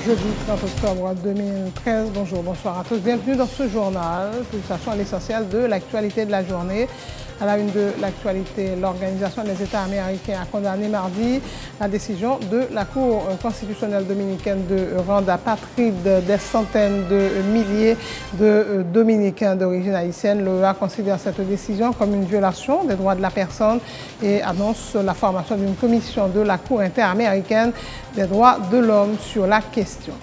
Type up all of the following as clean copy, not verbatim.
jeudi 30 octobre 2013. Bonjour, bonsoir à tous. Bienvenue dans ce journal. Pulsation à l'essentiel de l'actualité de la journée. À la une de l'actualité, l'Organisation des États américains a condamné mardi la décision de la Cour constitutionnelle dominicaine de rendre apatrides des centaines de milliers de Dominicains d'origine haïtienne. L'OEA considère cette décision comme une violation des droits de la personne et annonce la formation d'une commission de la Cour interaméricaine des droits de l'homme sur la question.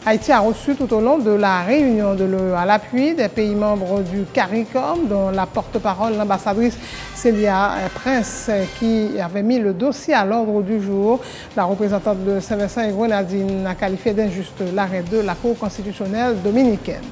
Haïti a reçu tout au long de la réunion de l'OEA l'appui des pays membres du CARICOM, dont la porte-parole, l'ambassadrice Célia Prince, qui avait mis le dossier à l'ordre du jour. La représentante de Saint-Vincent et Grenadines a qualifié d'injuste l'arrêt de la Cour constitutionnelle dominicaine.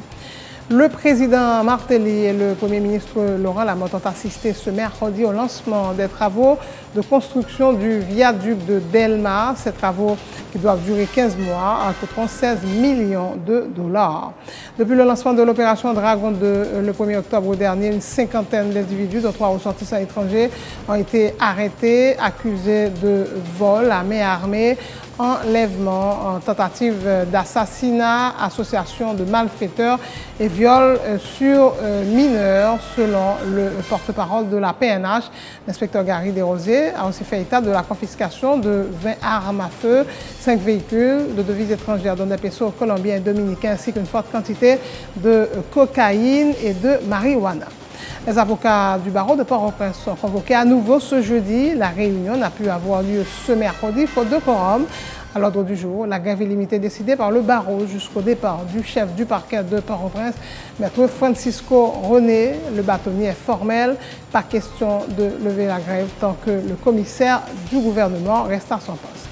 Le président Martelly et le Premier ministre Laurent Lamotte ont assisté ce mercredi au lancement des travaux de construction du viaduc de Delma. Ces travaux, qui doivent durer 15 mois, coûteront 16 millions de dollars. Depuis le lancement de l'opération Dragon 2 le 1er octobre dernier, une cinquantaine d'individus, dont 3 ressortissants étrangers, ont été arrêtés, accusés de vol à main armée, enlèvement, tentative d'assassinat, association de malfaiteurs et viol sur mineurs, selon le porte-parole de la PNH. L'inspecteur Gary Desrosiers a aussi fait état de la confiscation de 20 armes à feu, 5 véhicules, de devises étrangères, dont des pesos colombiens et dominicains, ainsi qu'une forte quantité de cocaïne et de marijuana. Les avocats du barreau de Port-au-Prince sont convoqués à nouveau ce jeudi. La réunion n'a pu avoir lieu ce mercredi, faute de quorum. À l'ordre du jour, la grève illimitée décidée par le barreau jusqu'au départ du chef du parquet de Port-au-Prince, maître Francisco René. Le bâtonnier est formel. Pas question de lever la grève tant que le commissaire du gouvernement reste à son poste.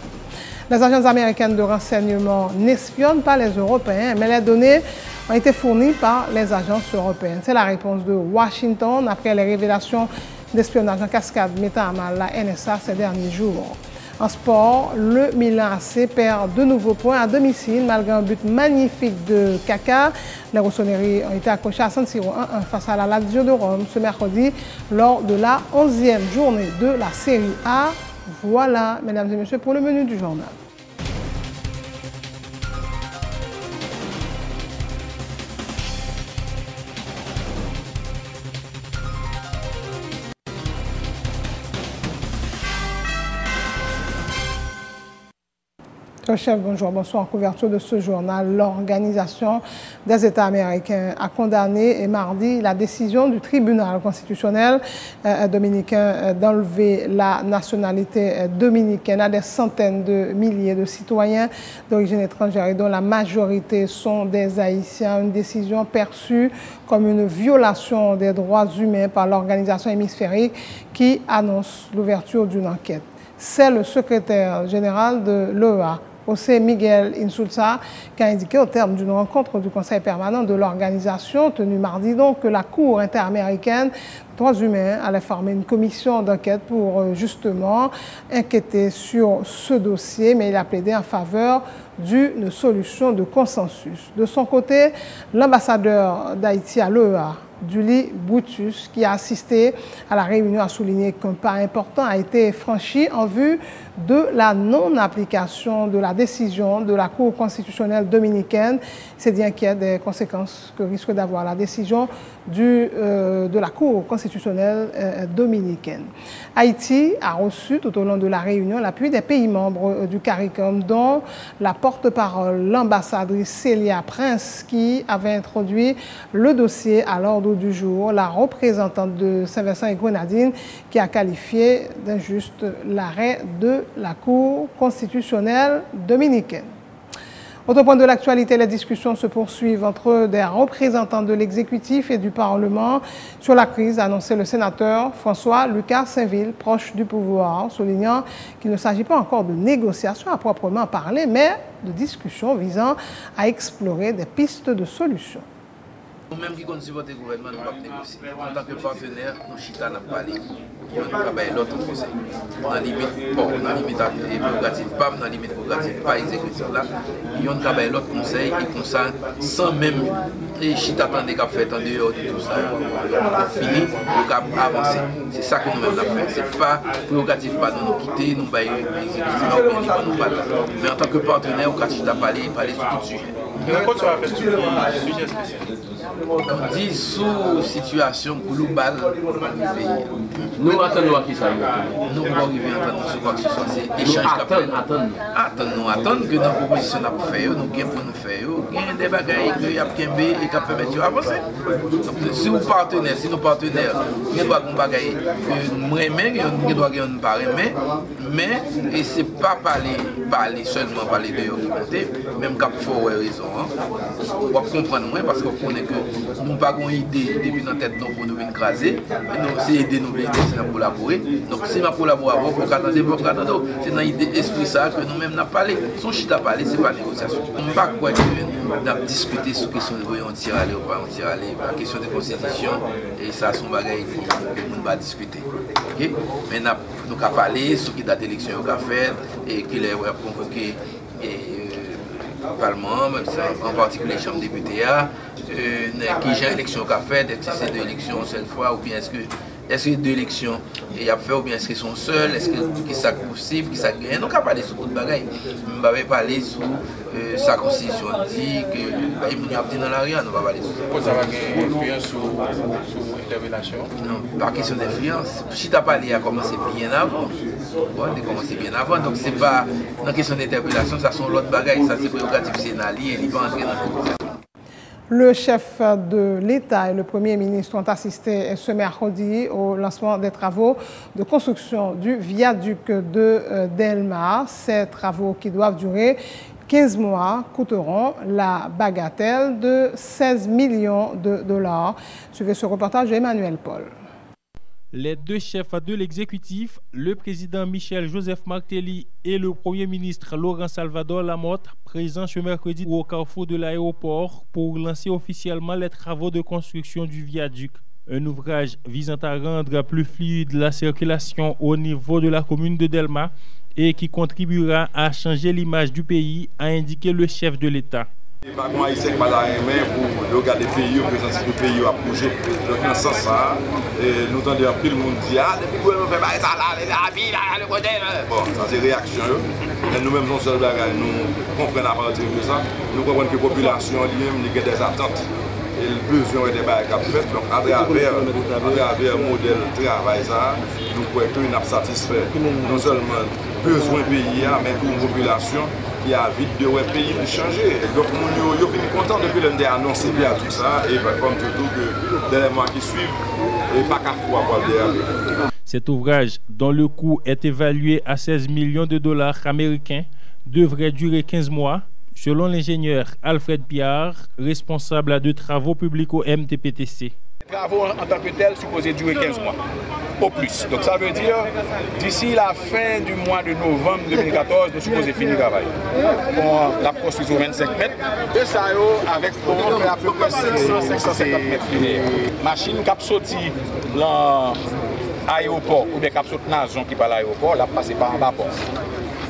Les agences américaines de renseignement n'espionnent pas les Européens, mais les données ont été fournies par les agences européennes. C'est la réponse de Washington après les révélations d'espionnage en cascade mettant à mal la NSA ces derniers jours. En sport, le Milan AC perd de nouveaux points à domicile malgré un but magnifique de Kaka. Les Rossoneri ont été accrochés à San Siro 1-1 face à la Lazio de Rome ce mercredi lors de la 11e journée de la Série A. Voilà, mesdames et messieurs, pour le menu du journal. Chef, bonjour, bonsoir. En couverture de ce journal, l'Organisation des États américains a condamné mardi la décision du tribunal constitutionnel dominicain d'enlever la nationalité dominicaine à des centaines de milliers de citoyens d'origine étrangère et dont la majorité sont des Haïtiens. Une décision perçue comme une violation des droits humains par l'organisation hémisphérique qui annonce l'ouverture d'une enquête. C'est le secrétaire général de l'OEA, José Miguel Insulza, qui a indiqué au terme d'une rencontre du Conseil permanent de l'organisation tenue mardi donc que la Cour interaméricaine des droits humains allait former une commission d'enquête pour justement enquêter sur ce dossier, mais il a plaidé en faveur d'une solution de consensus. De son côté, l'ambassadeur d'Haïti à l'OEA, Duli Brutus, qui a assisté à la réunion, a souligné qu'un pas important a été franchi en vue de la non-application de la décision de la Cour constitutionnelle dominicaine. C'est dit inquiet des conséquences que risque d'avoir la décision de la Cour constitutionnelle dominicaine. Haïti a reçu tout au long de la réunion l'appui des pays membres du CARICOM, dont la porte-parole, l'ambassadrice Célia Prince, qui avait introduit le dossier à l'ordre du jour, la représentante de Saint-Vincent et Grenadines, qui a qualifié d'injuste l'arrêt de la Cour constitutionnelle dominicaine. Autre point de l'actualité, les discussions se poursuivent entre des représentants de l'exécutif et du Parlement sur la crise, a annoncé le sénateur François Lucas Saint-Ville, proche du pouvoir, soulignant qu'il ne s'agit pas encore de négociations à proprement parler, mais de discussions visant à explorer des pistes de solutions. Nous-mêmes qui continuons le gouvernement, nous ne négocier. En tant que partenaire, nous chita n'a pas parlé. Nous avons l'autre conseil. Dans la limite, bon, dans la limite prérogative, pas dans la limite prérogative, pas exécution là. Nous avons l'autre conseil et comme ça, sans même et chita attendez qu'a fait en dehors de tout ça, fini, nous cap avancer. C'est ça que nous-mêmes avons fait. C'est pas prérogatif pas de nous quitter, nous bailler, nous pas. Mais en tant que partenaire, on a chita parler sur tout sujet. Quand tu as fait sur le sujet spécial? On dit sous situation globale du pays. Nous attendons à qui ça? Nous ne pouvons pas arriver à entendre sur quoi que ce soit. C'est échange qu'a fait. Attendre que dans la proposition qu'on a fait, nous avons pour nous faire, nous avons des bagages que nous avons et qui permettent d'avancer. Donc si nos partenaires, nous avons des bagages que nous aimons, nous devons pas aimer, mais ce n'est pas parler seulement parler de eux qui comptent, même quand il faut raison. On va comprendre moins parce qu'on connaît que nous n'avons pas d'idée depuis notre tête pour nous écraser, mais c'est aider nous, c'est pour collaborer. Donc si nous collaborons, il faut attendre. C'est dans l'esprit ça que nous-mêmes n'avons parlé. Son chita parler, ce n'est pas négociation. On ne peut pas croire que nous avons discuté sur la question de on tire aller ou pas on tire aller, la question de constitution, et ça c'est un bagage que nous ne pas discuter. Okay? Mais nous avons parlé sur qui date d'élection qu'on a fait et qui les a convoqué. Parlement, en particulier la Chambre des députés, qui j'ai élection qu'a fait, est-ce que c'est deux élections cette fois, ou bien est-ce que deux élections et a fait, ou bien est-ce qu'ils sont seuls, est-ce que c'est possible, qui ça gagne. Donc, on va parler sur tout le bagage. On va parler sur sa constitution dit que il y a dans l'arrière, on va parler sur ça. Ça va avoir une influence sur l'interpellation? Non, pas question d'influence. Si tu as parlé, a commencé bien avant. Donc c'est pas dans la question d'interpellation, ça sont l'autre bagaille, ça c'est prérogatif sénalier et il va entrer dans la conversation. Le chef de l'État et le Premier ministre ont assisté ce mercredi au lancement des travaux de construction du viaduc de Delmar. Ces travaux qui doivent durer 15 mois coûteront la bagatelle de 16 millions de dollars. Suivez ce reportage d'Emmanuel Paul. Les deux chefs de l'exécutif, le président Michel Joseph Martelly et le premier ministre Laurent Salvador Lamotte, présents ce mercredi au carrefour de l'aéroport pour lancer officiellement les travaux de construction du viaduc. Un ouvrage visant à rendre plus fluide la circulation au niveau de la commune de Delmar et qui contribuera à changer l'image du pays, a indiqué le chef de l'État. Moi, ici, je pour regarder le pays, présenter le pays à bouger. Donc, dans ce sens, nous entendons plus le monde dire depuis que nous faisons ça, le côté. Bon, ça c'est réaction. Nous-mêmes, nous sommes nous comprenons à partir de ça. Nous comprenons que la population a des attentes. Et le besoin des bagages faits. Donc, à travers le modèle de travail, nous pouvons être satisfaits. Non seulement besoin du pays, mais pour une population qui a vite de pays pour changer. Donc, nous sommes contents depuis l'année dernière annoncer bien tout ça. Et comme tout que dans les mois qui suivent, et pas qu'à voir derrière. Cet ouvrage, dont le coût est évalué à 16 millions de dollars américains, devrait durer 15 mois. Selon l'ingénieur Alfred Piard, responsable de travaux publics au MTPTC. Les travaux en tant que tels supposés durer 15 mois, au plus. Donc ça veut dire, d'ici la fin du mois de novembre 2014, nous supposons finir le travail. Pour la construction 25 mètres, de ça, avec on fait à peu près 500-550 mètres linéaires. Machine qui a sorti dans l'aéroport, ou bien qui a sorti dans la zone qui est à l'aéroport, là, passer par en bas port.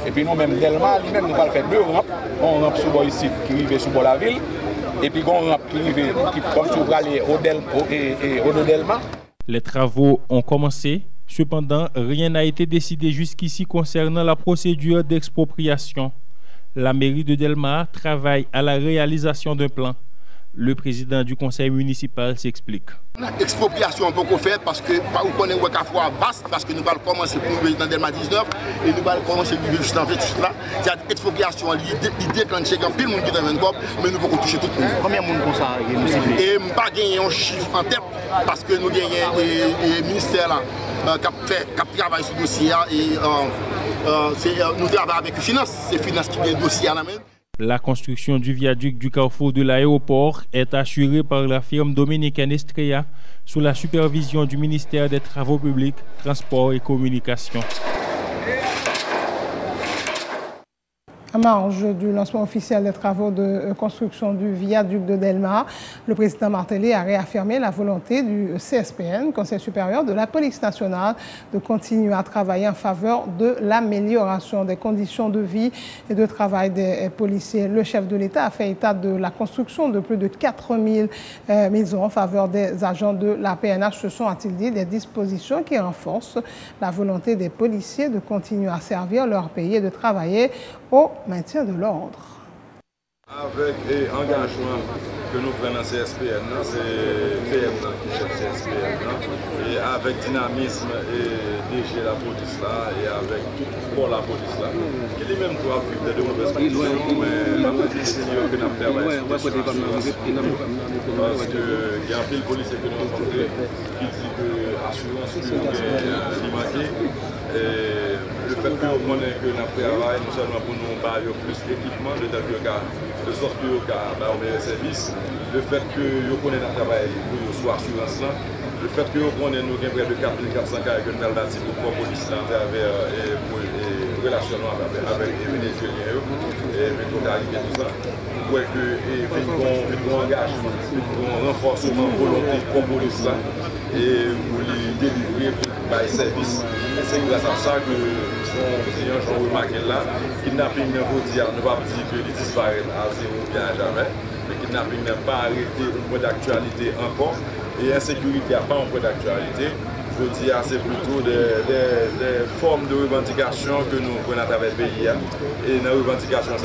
Et puis nous-mêmes, Delmar, nous-mêmes, nous allons faire deux rampes. On rampe sur le ici, qui arrive sur la ville. Et puis on rampe qui arrive, comme sur au Delmar. Les travaux ont commencé. Cependant, rien n'a été décidé jusqu'ici concernant la procédure d'expropriation. La mairie de Delmar travaille à la réalisation d'un plan. Le président du conseil municipal s'explique. L'expropriation peut qu'on fait parce que nous connaissons qu'à fois vaste parce que nous allons commencer pour vivre dans Delmar 19 et nous allons commencer à vivre juste dans 28 là. C'est l'expropriation qui déclenche quand pile monde qui est dans le groupe, mais nous pouvons toucher tout le monde. Combien de monde comme ça? Et nous pas gagner un chiffre en tête parce que nous gagnons des ministères là qui travaillent sur le dossier et nous travaillons avec les finances. C'est les finances qui viennent le dossier à la main. La construction du viaduc du carrefour de l'aéroport est assurée par la firme dominicaine Estrella sous la supervision du ministère des Travaux publics, Transports et Communications. En marge du lancement officiel des travaux de construction du viaduc de Delma, le président Martelly a réaffirmé la volonté du CSPN, Conseil supérieur de la police nationale, de continuer à travailler en faveur de l'amélioration des conditions de vie et de travail des policiers. Le chef de l'État a fait état de la construction de plus de 4000 maisons en faveur des agents de la PNH. Ce sont, a-t-il dit, des dispositions qui renforcent la volonté des policiers de continuer à servir leur pays et de travailler au maintien de l'ordre. Avec engagement que nous prenons dans CSPN, c'est PM qui chef CSPN, et avec dynamisme et DG la police là, et avec pour la police là, qui lui même doit vivre de mauvaises conditions, mais la police que nous travaillons parce qu'il y a un pile policier que nous rencontrons qui dit que l'assurance est manquée. Et le fait que nous connaissons que nous travaillons, nous seulement pour nous bailler plus d'équipement, de sorte que nous avons meilleur service. Le fait que nous connaissons notre travail pour soit assurance là, le fait que nous connaissons nous près de 4400 cas que nous avons bâti pour la police à travers et relationnant avec les Vénézuéliens et tout ça, nous voyons que nous engagement, nous renforcement de volonté pour la police là et pour les délivrer par les services. Et c'est grâce à ça que les gens ont remarqué là, kidnapping ne veut dire, ne va pas dire qu'il disparaît à zéro bien à jamais. Le kidnapping n'a pas arrêté un point d'actualité encore et l'insécurité n'a pas un point d'actualité. Je veux dire, c'est plutôt des formes de revendication que nous prenons avec le pays. Et dans les revendications,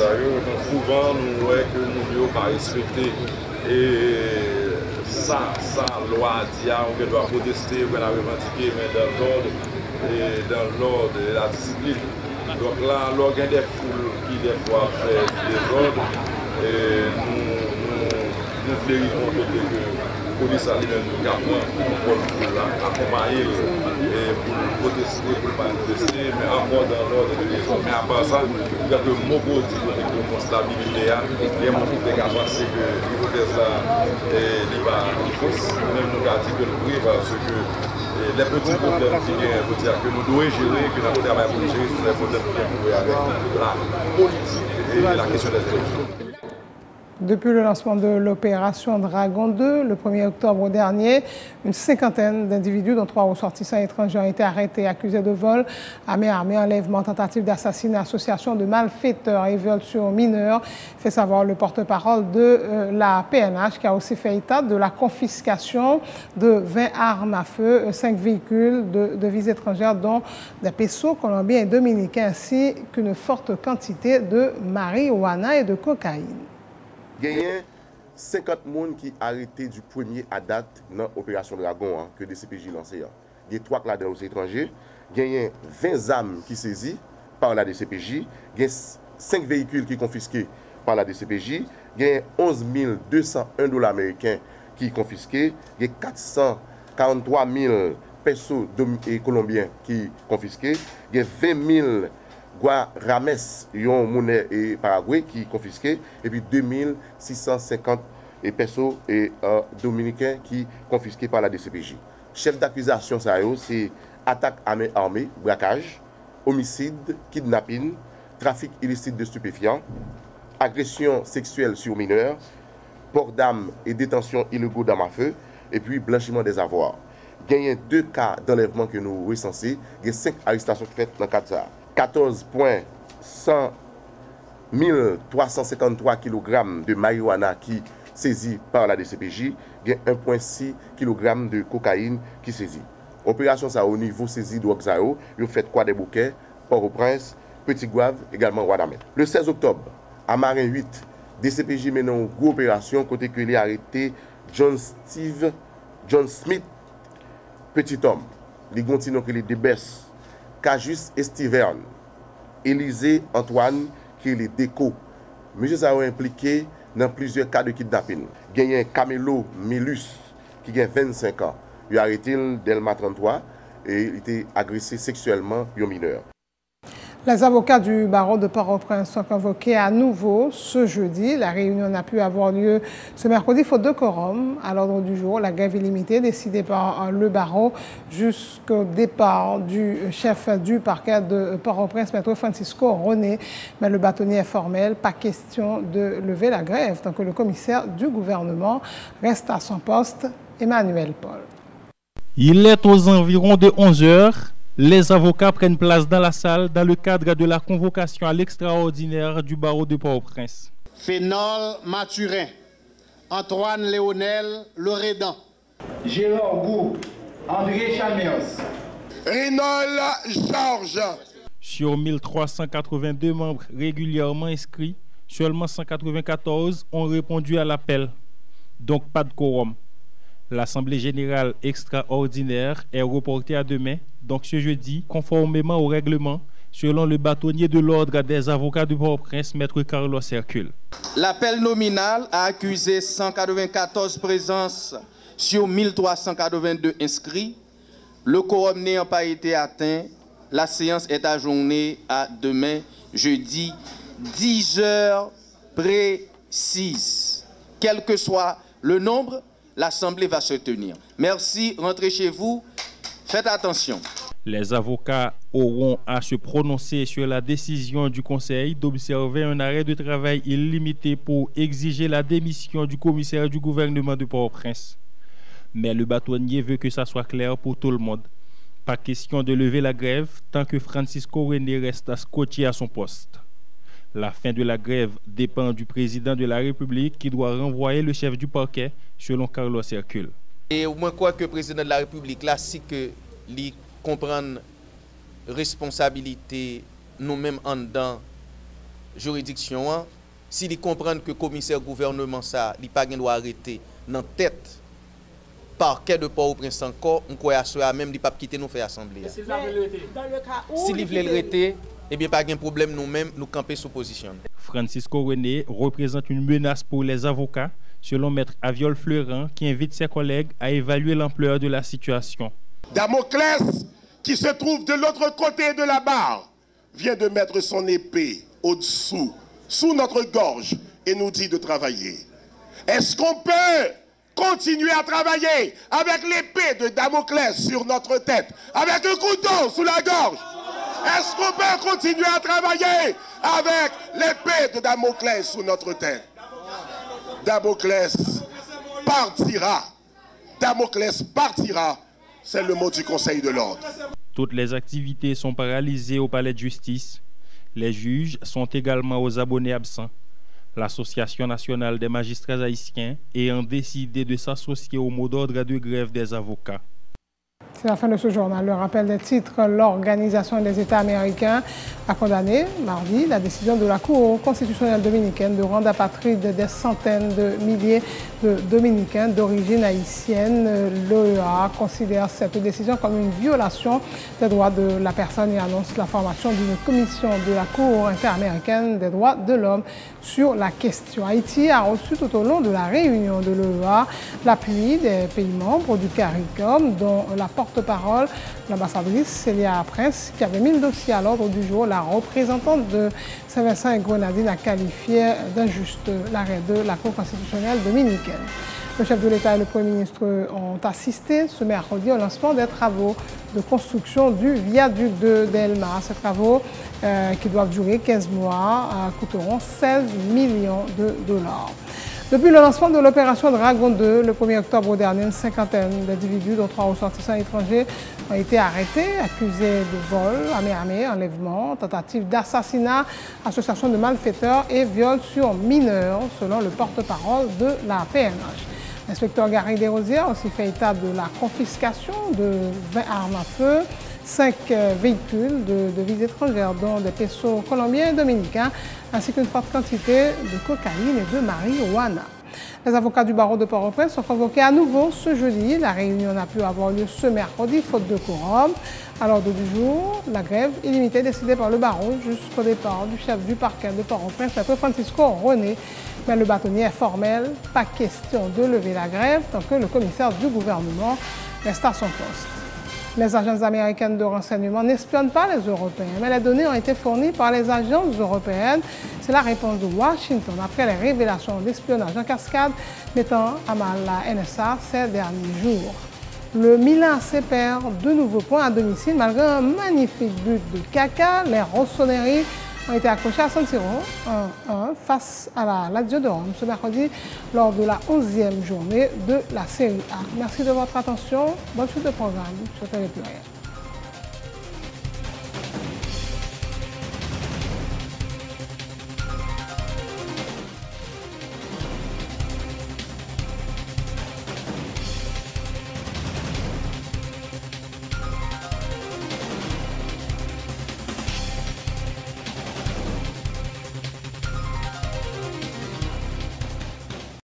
souvent, nous voyons que nous ne pouvons pas respecter et ça, loi dit qu'on doit protester, qu'on a revendiqué, mais dans l'ordre de la discipline. Donc là, l'organe des foules qui des fois fait des ordres, et nous vérifions que la police a lui-même nous capable pour accompagner pour protester, pour ne pas protester, mais encore dans l'ordre de l'ordre. Mais à part ça, il y a que mon côté de stabilité, il y a mon côté qui a pensé que l'hypothèse là n'est pas fausse, même nous avons dit que le prix parce que les petits problèmes que nous devons gérer, que nous travaillons pour gérer, sont les problèmes qui ont avec la politique et la question des élections. Depuis le lancement de l'opération Dragon 2, le 1er octobre dernier, une cinquantaine d'individus, dont 3 ressortissants étrangers, ont été arrêtés, accusés de vol à main armée, enlèvement, tentative d'assassinat, association de malfaiteurs et viol sur mineurs, fait savoir le porte-parole de la PNH, qui a aussi fait état de la confiscation de 20 armes à feu, 5 véhicules de devises étrangères, dont des pesos colombiens et dominicains, ainsi qu'une forte quantité de marijuana et de cocaïne. Il y a 50 personnes qui ont arrêté du premier à date dans l'opération Dragon que le DCPJ lancé. Il y a 3 cladins aux étrangers. Il y a 20 armes qui saisies par la DCPJ. Il y a 5 véhicules qui sont confisqués par la DCPJ. Il y a 11 201 $ américains qui sont confisqués. Il y a 443 000 pesos colombiens qui sont confisqués. Il y a 20 000 Rames, yon monnaie et Paraguay qui confisqué, et puis 2650 pesos et dominicains qui confisqués par la DCPJ. Chef d'accusation, c'est attaque à main armée, braquage, homicide, kidnapping, trafic illicite de stupéfiants, agression sexuelle sur mineurs, port d'armes et détention illégaux d'armes à feu, et puis blanchiment des avoirs. Il y a 2 cas d'enlèvement que nous recensés, il y a 5 arrestations faites dans le cadre de ça. 14,353 kg de marijuana qui saisit par la DCPJ, il y a 1,6 kg de cocaïne qui saisit. Opération ça au niveau saisie de Oxao, il fait quoi des bouquets, Port-au-Prince, Petit-Gouave, également Ouadamel. Le 16 octobre, à Marin 8, DCPJ mène une grosse opération côté que il a arrêté John Smith, petit homme. Les gontinos que les débesses. Cajus Estiverne, Élisée Antoine, qui est les déco. Monsieur ça a impliqué dans plusieurs cas de kidnapping. Il y a un Camelo Melus qui a 25 ans. Il a arrêté Delma 33 et il était agressé sexuellement un mineur. Les avocats du barreau de Port-au-Prince sont convoqués à nouveau ce jeudi. La réunion n'a pu avoir lieu ce mercredi faute de quorum. À l'ordre du jour, la grève illimitée décidée par le barreau jusqu'au départ du chef du parquet de Port-au-Prince, Maître Francisco René. Mais le bâtonnier est formel, pas question de lever la grève tant que le commissaire du gouvernement reste à son poste, Emmanuel Paul. Il est aux environs de 11 heures. Les avocats prennent place dans la salle dans le cadre de la convocation à l'extraordinaire du barreau de Port-au-Prince. Fénol Mathurin, Antoine Léonel Loredan, Gérard Gou, André Chamios, Rénol Georges. Sur 1382 membres régulièrement inscrits, seulement 194 ont répondu à l'appel. Donc pas de quorum. L'Assemblée générale extraordinaire est reportée à demain, donc ce jeudi, conformément au règlement, selon le bâtonnier de l'ordre des avocats de Port-au-Prince, Maître Carlos Hercule. L'appel nominal a accusé 194 présences sur 1382 inscrits. Le quorum n'ayant pas été atteint, la séance est ajournée à demain, jeudi, 10 heures précises. Quel que soit le nombre, l'Assemblée va se tenir. Merci, rentrez chez vous, faites attention. Les avocats auront à se prononcer sur la décision du Conseil d'observer un arrêt de travail illimité pour exiger la démission du commissaire du gouvernement de Port-au-Prince. Mais le bâtonnier veut que ça soit clair pour tout le monde. Pas question de lever la grève tant que Francisco René reste scotché à son poste. La fin de la grève dépend du président de la République qui doit renvoyer le chef du parquet, selon Carlos Hercule. Et moi, crois que le président de la République, là, si que lui comprendre responsabilité nous-mêmes en dedans juridiction, s'il comprend que le commissaire gouvernement, ça, il n'a pas doit arrêter dans tête parquet de Port-au-Prince encore, on croit à même, il n'a pas quitter nous faire assemblée. S'il veut le arrêter, eh bien, pas de problème, nous-mêmes, nous camper sous position. Francisco René représente une menace pour les avocats, selon Maître Aviol Fleurant, qui invite ses collègues à évaluer l'ampleur de la situation. Damoclès, qui se trouve de l'autre côté de la barre, vient de mettre son épée au-dessous, sous notre gorge, et nous dit de travailler. Est-ce qu'on peut continuer à travailler avec l'épée de Damoclès sur notre tête, avec un couteau sous la gorge? Est-ce qu'on peut continuer à travailler avec l'épée de Damoclès sous notre tête? Damoclès partira. Damoclès partira. C'est le mot du Conseil de l'ordre. Toutes les activités sont paralysées au palais de justice. Les juges sont également aux abonnés absents. L'Association nationale des magistrats haïtiens ayant décidé de s'associer au mot d'ordre de grève des avocats. C'est la fin de ce journal. Le rappel des titres, l'Organisation des États américains a condamné mardi la décision de la Cour constitutionnelle dominicaine de rendre apatrides des centaines de milliers de Dominicains d'origine haïtienne. L'OEA considère cette décision comme une violation des droits de la personne et annonce la formation d'une commission de la Cour interaméricaine des droits de l'homme sur la question. Haïti a reçu tout au long de la réunion de l'OEA l'appui des pays membres du CARICOM, dont la porte-parole, l'ambassadrice Célia Prince, qui avait mis le dossier à l'ordre du jour. La représentante de Saint-Vincent et Grenadines a qualifié d'injuste l'arrêt de la Cour constitutionnelle dominicaine. Le chef de l'État et le Premier ministre ont assisté ce mercredi au lancement des travaux de construction du viaduc de Delma. Ces travaux, qui doivent durer 15 mois, coûteront 16 millions de dollars. Depuis le lancement de l'opération Dragon 2, le 1er octobre dernier, une cinquantaine d'individus, dont 3 ressortissants étrangers, ont été arrêtés, accusés de vol, enlèvement, tentative d'assassinat, association de malfaiteurs et viol sur mineurs, selon le porte-parole de la PNH. L'inspecteur Gary Desrosiers a aussi fait état de la confiscation de 20 armes à feu, 5 véhicules de devises étrangères, dont des pesos colombiens et dominicains, ainsi qu'une forte quantité de cocaïne et de marijuana. Les avocats du barreau de Port-au-Prince sont convoqués à nouveau ce jeudi. La réunion n'a pu avoir lieu ce mercredi, faute de quorum. À l'ordre du jour, la grève illimitée décidée par le barreau jusqu'au départ du chef du parquet de Port-au-Prince, Maître Francisco René. Mais le bâtonnier est formel, pas question de lever la grève tant que le commissaire du gouvernement reste à son poste. Les agences américaines de renseignement n'espionnent pas les Européens, mais les données ont été fournies par les agences européennes. C'est la réponse de Washington après les révélations d'espionnage en cascade mettant à mal la NSA ces derniers jours. Le Milan AC perd de nouveaux points à domicile malgré un magnifique but de Kaka. Les rossoneri ont été accrochés à San Siro 1-1 face à la Lazio de Rome ce mercredi lors de la 11e journée de la Série A. Merci de votre attention. Bonne suite de programme sur Télé Pluriel.